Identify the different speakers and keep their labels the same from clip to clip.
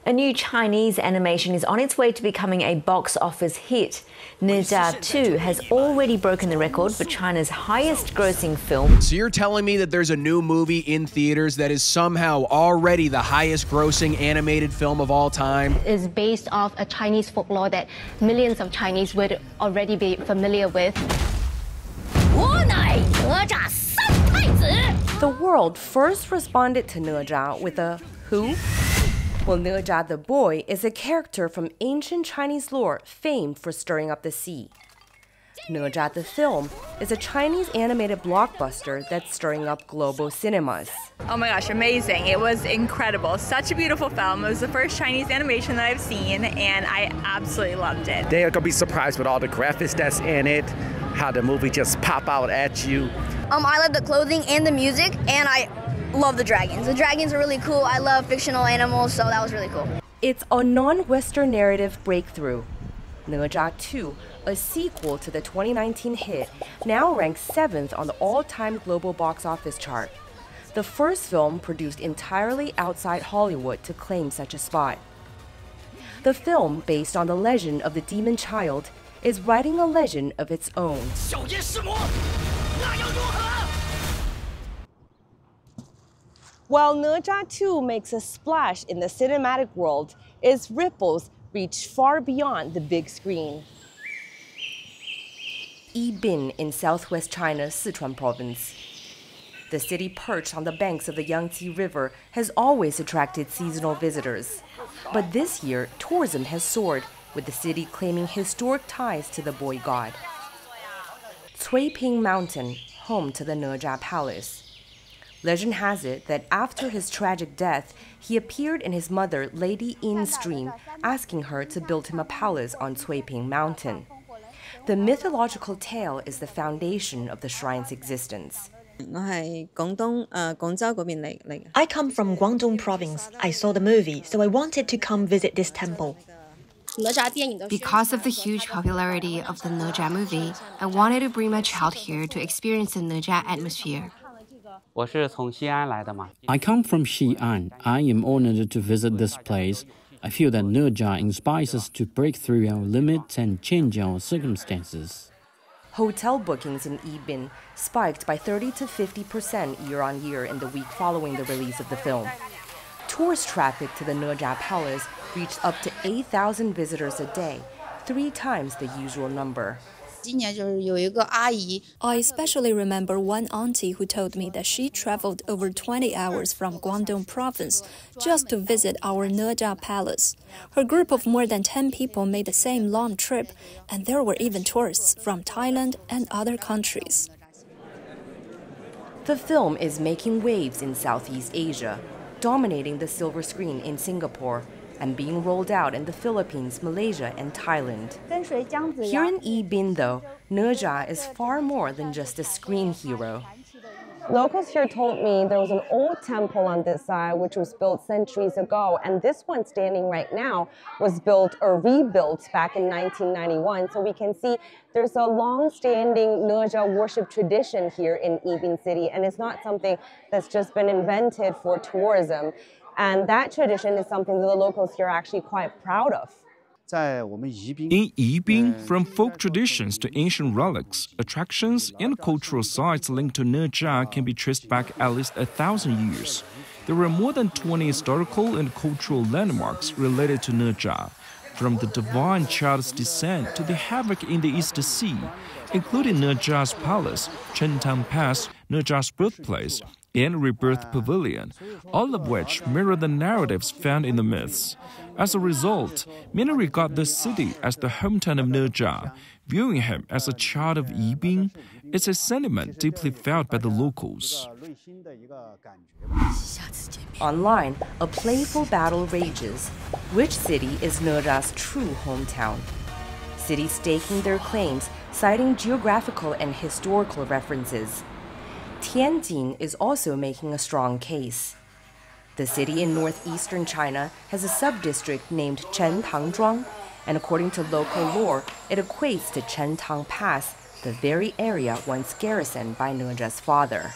Speaker 1: A new Chinese animation is on its way to becoming a box office hit. Ne Zha 2 has already broken the record for China's highest grossing film.
Speaker 2: So you're telling me that there's a new movie in theaters that is somehow already the highest grossing animated film of all time?
Speaker 3: It's based off a Chinese folklore that millions of Chinese would already be familiar with.
Speaker 4: The world first responded to Ne Zha with a who? Well, Ne Zha the boy is a character from ancient Chinese lore famed for stirring up the sea. Ne Zha the film is a Chinese animated blockbuster that's stirring up global cinemas.
Speaker 5: Oh my gosh, amazing. It was incredible. Such a beautiful film. It was the first Chinese animation that I've seen, and I absolutely loved it.
Speaker 6: They're going to be surprised with all the graphics that's in it, how the movie just pop out at you.
Speaker 7: I love the clothing and the music, and I love the dragons. The dragons are really cool. I love fictional animals, so that was really cool.
Speaker 4: It's a non-Western narrative breakthrough. Ne Zha 2, a sequel to the 2019 hit, now ranks 7th on the all-time global box office chart. The first film produced entirely outside Hollywood to claim such a spot. The film, based on the legend of the demon child, is writing a legend of its own. While Ne Zha 2 makes a splash in the cinematic world, its ripples reach far beyond the big screen. Yibin in southwest China's Sichuan province. The city perched on the banks of the Yangtze River has always attracted seasonal visitors. But this year, tourism has soared, with the city claiming historic ties to the boy god. Cuiping Mountain, home to the Ne Zha Palace. Legend has it that after his tragic death, he appeared in his mother Lady Yin's dream, asking her to build him a palace on Cuiping Mountain. The mythological tale is the foundation of the shrine's existence.
Speaker 8: I come from Guangdong province. I saw the movie, so I wanted to come visit this temple.
Speaker 9: Because of the huge popularity of the Ne Zha movie, I wanted to bring my child here to experience the Ne Zha atmosphere.
Speaker 10: I come from Xi'an. I am honored to visit this place. I feel that Ne Zha inspires us to break through our limits and change our circumstances.
Speaker 4: Hotel bookings in Yibin spiked by 30 to 50% year-on-year in the week following the release of the film. Tourist traffic to the Ne Zha Palace reached up to 8,000 visitors a day, 3 times the usual number.
Speaker 11: I especially remember one auntie who told me that she traveled over 20 hours from Guangdong province just to visit our Ne Zha Palace. Her group of more than 10 people made the same long trip, and there were even tourists from Thailand and other countries.
Speaker 4: The film is making waves in Southeast Asia, dominating the silver screen in Singapore, and being rolled out in the Philippines, Malaysia, and Thailand. Here in Yibin, though, Ne Zha is far more than just a screen hero.
Speaker 12: Locals here told me there was an old temple on this side which was built centuries ago, and this one standing right now was built or rebuilt back in 1991. So we can see there's a long-standing Ne Zha worship tradition here in Yibin City, and it's not something that's just been invented for tourism. And that tradition is something that the locals here are actually quite proud of.
Speaker 13: In Yibin, from folk traditions to ancient relics, attractions and cultural sites linked to Ne Zha can be traced back at least 1,000 years. There are more than 20 historical and cultural landmarks related to Ne Zha, from the divine child's descent to the havoc in the East Sea, including Ne Zha's palace, Chentang Pass, Ne Zha's birthplace, and Rebirth Pavilion, all of which mirror the narratives found in the myths. As a result, many regard this city as the hometown of Ne Zha. Viewing him as a child of Yibin, it's a sentiment deeply felt by the locals.
Speaker 4: Online, a playful battle rages. Which city is Ne Zha's true hometown? Cities staking their claims, citing geographical and historical references. Tianjin is also making a strong case. The city in northeastern China has a sub-district named Chentangzhuang, and according to local lore, it equates to Chentang Pass, the very area once garrisoned by Ne Zha's father.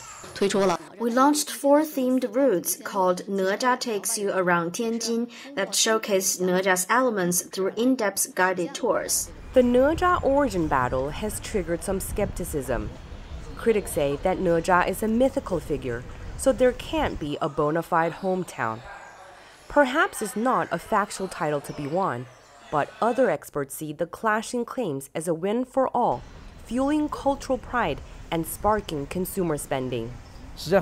Speaker 9: We
Speaker 14: We launched 4 themed routes called Nezha Takes You Around Tianjin that showcase Nezha's elements through in-depth guided tours.
Speaker 4: The Nezha origin battle has triggered some skepticism. Critics say that Nezha is a mythical figure, so there can't be a bona fide hometown. Perhaps it's not a factual title to be won, but other experts see the clashing claims as a win for all, fueling cultural pride and sparking consumer spending.
Speaker 15: Some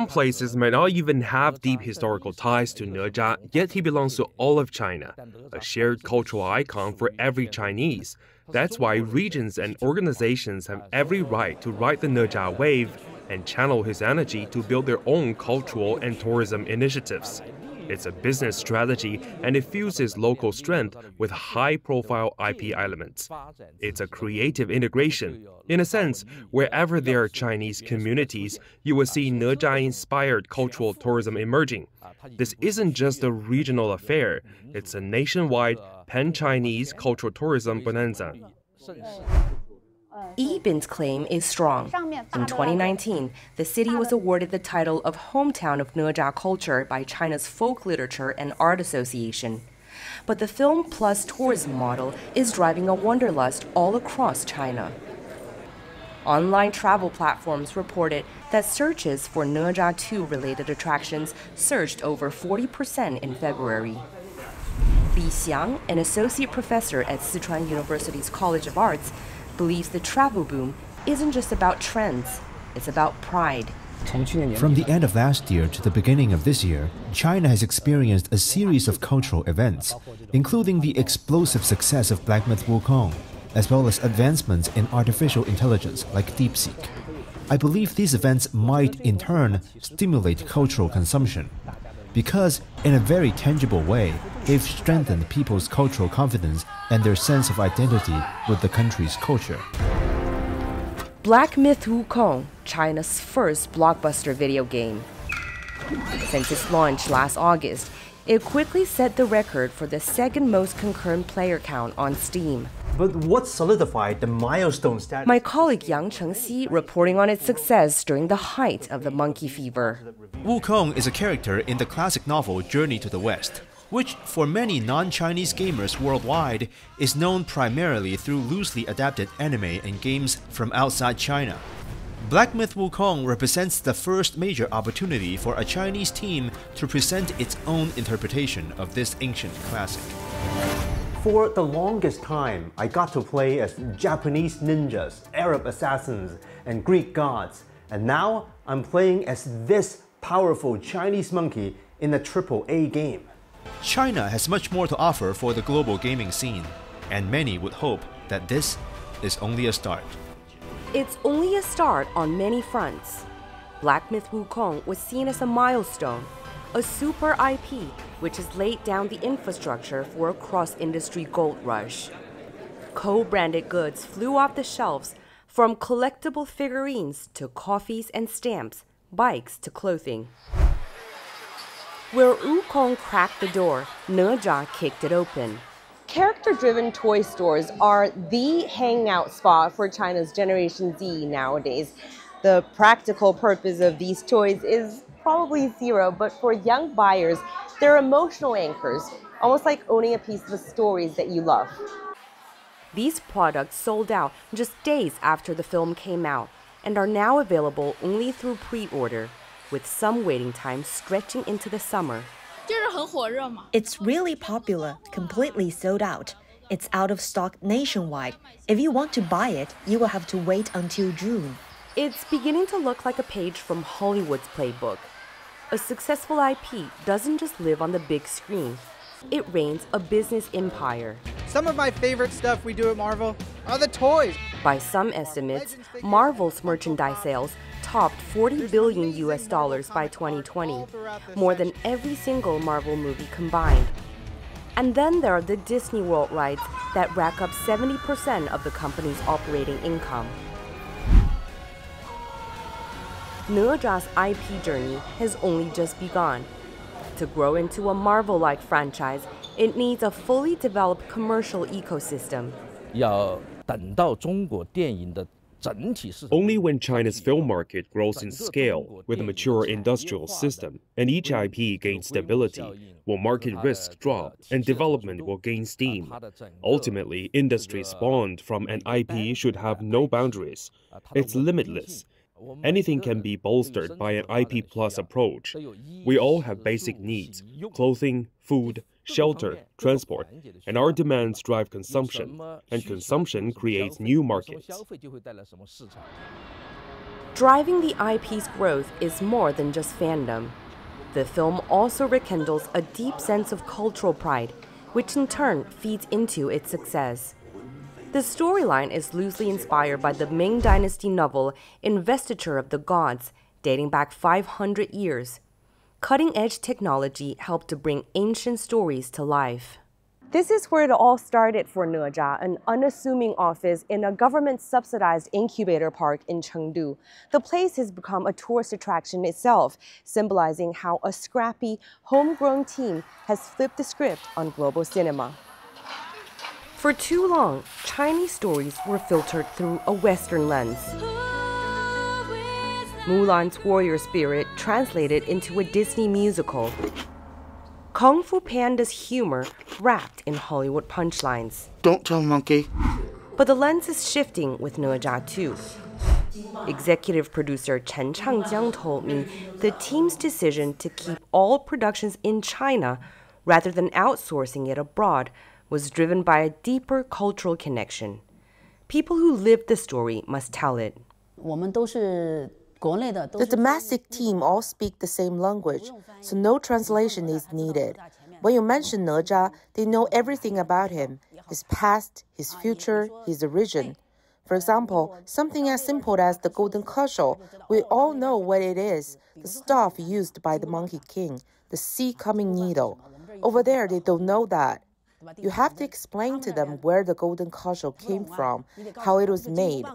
Speaker 15: places might not even have deep historical ties to Nezha, yet he belongs to all of China, a shared cultural icon for every Chinese. That's why regions and organizations have every right to ride the Nezha wave and channel his energy to build their own cultural and tourism initiatives. It's a business strategy, and it fuses local strength with high-profile IP elements. It's a creative integration. In a sense, wherever there are Chinese communities, you will see Nezha-inspired cultural tourism emerging. This isn't just a regional affair. It's a nationwide, pan-Chinese cultural tourism bonanza.
Speaker 4: Yibin's claim is strong. In 2019, the city was awarded the title of Hometown of Nezha Culture by China's Folk Literature and Art Association. But the film plus tourism model is driving a wanderlust all across China. Online travel platforms reported that searches for Nezha 2-related attractions surged over 40% in February. Li Xiang, an associate professor at Sichuan University's College of Arts, believes the travel boom isn't just about trends, it's about pride.
Speaker 16: From the end of last year to the beginning of this year, China has experienced a series of cultural events, including the explosive success of Black Myth Wukong, as well as advancements in artificial intelligence like DeepSeek. I believe these events might, in turn, stimulate cultural consumption, because, in a very tangible way, they've strengthened people's cultural confidence and their sense of identity with the country's culture.
Speaker 4: Black Myth Wukong, China's first blockbuster video game. Since its launch last August, it quickly set the record for the second most concurrent player count on Steam.
Speaker 17: But what solidified the milestone status?
Speaker 4: My colleague Yang Chengxi reporting on its success during the height of the monkey fever.
Speaker 16: Wukong is a character in the classic novel Journey to the West, which for many non-Chinese gamers worldwide is known primarily through loosely adapted anime and games from outside China. Black Myth Wukong represents the first major opportunity for a Chinese team to present its own interpretation of this ancient classic.
Speaker 17: For the longest time, I got to play as Japanese ninjas, Arab assassins, and Greek gods. And now I'm playing as this powerful Chinese monkey in a AAA game.
Speaker 16: China has much more to offer for the global gaming scene, and many would hope that this is only a start.
Speaker 4: It's only a start on many fronts. Black Myth Wukong was seen as a milestone, a super IP which has laid down the infrastructure for a cross-industry gold rush. Co-branded goods flew off the shelves, from collectible figurines to coffees and stamps, bikes to clothing. Where Wukong cracked the door, Nezha kicked it open.
Speaker 12: Character-driven toy stores are the hangout spot for China's Generation Z nowadays. The practical purpose of these toys is probably zero, but for young buyers, they're emotional anchors, almost like owning a piece of the stories that you love.
Speaker 4: These products sold out just days after the film came out and are now available only through pre-order, with some waiting times stretching into the summer.
Speaker 8: It's really popular, completely sold out. It's out of stock nationwide. If you want to buy it, you will have to wait until June.
Speaker 4: It's beginning to look like a page from Hollywood's playbook. A successful IP doesn't just live on the big screen. It reigns a business empire.
Speaker 18: Some of my favorite stuff we do at Marvel are the toys.
Speaker 4: By some estimates, Marvel's merchandise sales topped $40 billion by 2020, more than every single Marvel movie combined. And then there are the Disney World rides that rack up 70% of the company's operating income. Nezha's IP journey has only just begun. To grow into a Marvel-like franchise, it needs a fully developed commercial ecosystem.
Speaker 15: Only when China's film market grows in scale with a mature industrial system and each IP gains stability will market risks drop and development will gain steam. Ultimately, industry spawned from an IP should have no boundaries. It's limitless. Anything can be bolstered by an IP plus approach. We all have basic needs: clothing, food, shelter, transport, and our demands drive consumption, and consumption creates new markets.
Speaker 4: Driving the IP's growth is more than just fandom. The film also rekindles a deep sense of cultural pride, which in turn feeds into its success. The storyline is loosely inspired by the Ming Dynasty novel Investiture of the Gods, dating back 500 years. Cutting-edge technology helped to bring ancient stories to life.
Speaker 12: This is where it all started for Ne Zha, an unassuming office in a government-subsidized incubator park in Chengdu. The place has become a tourist attraction itself, symbolizing how a scrappy, homegrown team has flipped the script on global cinema.
Speaker 4: For too long, Chinese stories were filtered through a Western lens. Mulan's warrior spirit translated into a Disney musical. Kung Fu Panda's humor wrapped in Hollywood punchlines.
Speaker 19: Don't tell monkey.
Speaker 4: But the lens is shifting with Ne Zha too. Executive producer Chen Changjiang told me the team's decision to keep all productions in China rather than outsourcing it abroad was driven by a deeper cultural connection. People who lived the story must tell it.
Speaker 20: The domestic team all speak the same language, so no translation is needed. When you mention Ne Zha, they know everything about him, his past, his future, his origin. For example, something as simple as the golden cudgel, we all know what it is, the staff used by the Monkey King, the sea-coming needle. Over there, they don't know that. You have to explain to them where the golden cudgel came from, how it was made,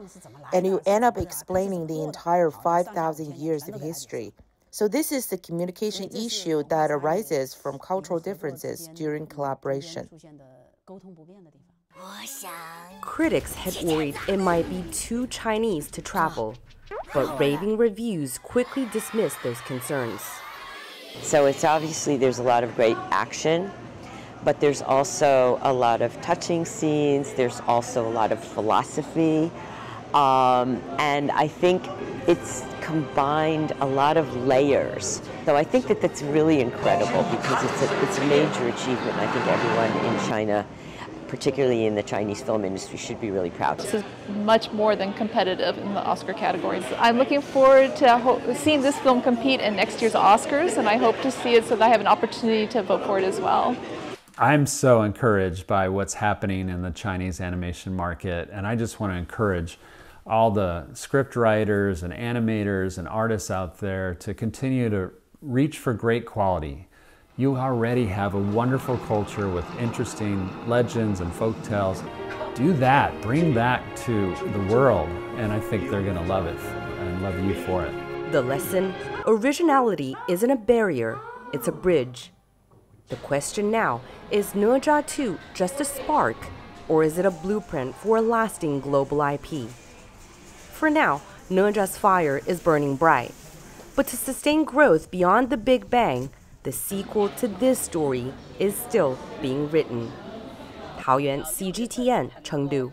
Speaker 20: and you end up explaining the entire 5,000 years of history. So this is the communication issue that arises from cultural differences during collaboration.
Speaker 4: Critics had worried it might be too Chinese to travel, but raving reviews quickly dismissed those concerns.
Speaker 21: So it's obviously there's a lot of great action, but there's also a lot of touching scenes. There's also a lot of philosophy. And I think it's combined a lot of layers. So I think that that's really incredible because it's a major achievement. I think everyone in China, particularly in the Chinese film industry, should be really proud.
Speaker 22: This is much more than competitive in the Oscar categories. I'm looking forward to seeing this film compete in next year's Oscars, and I hope to see it so that I have an opportunity to vote for it as well.
Speaker 23: I'm so encouraged by what's happening in the Chinese animation market, and I just want to encourage all the script writers and animators and artists out there to continue to reach for great quality. You already have a wonderful culture with interesting legends and folktales. Do that, bring that to the world, and I think they're going to love it and love you for it.
Speaker 4: The lesson: originality isn't a barrier, it's a bridge. The question now, is Ne Zha 2 just a spark, or is it a blueprint for a lasting global IP? For now, Ne Zha's fire is burning bright. But to sustain growth beyond the Big Bang, the sequel to this story is still being written. Taoyuan, CGTN, Chengdu.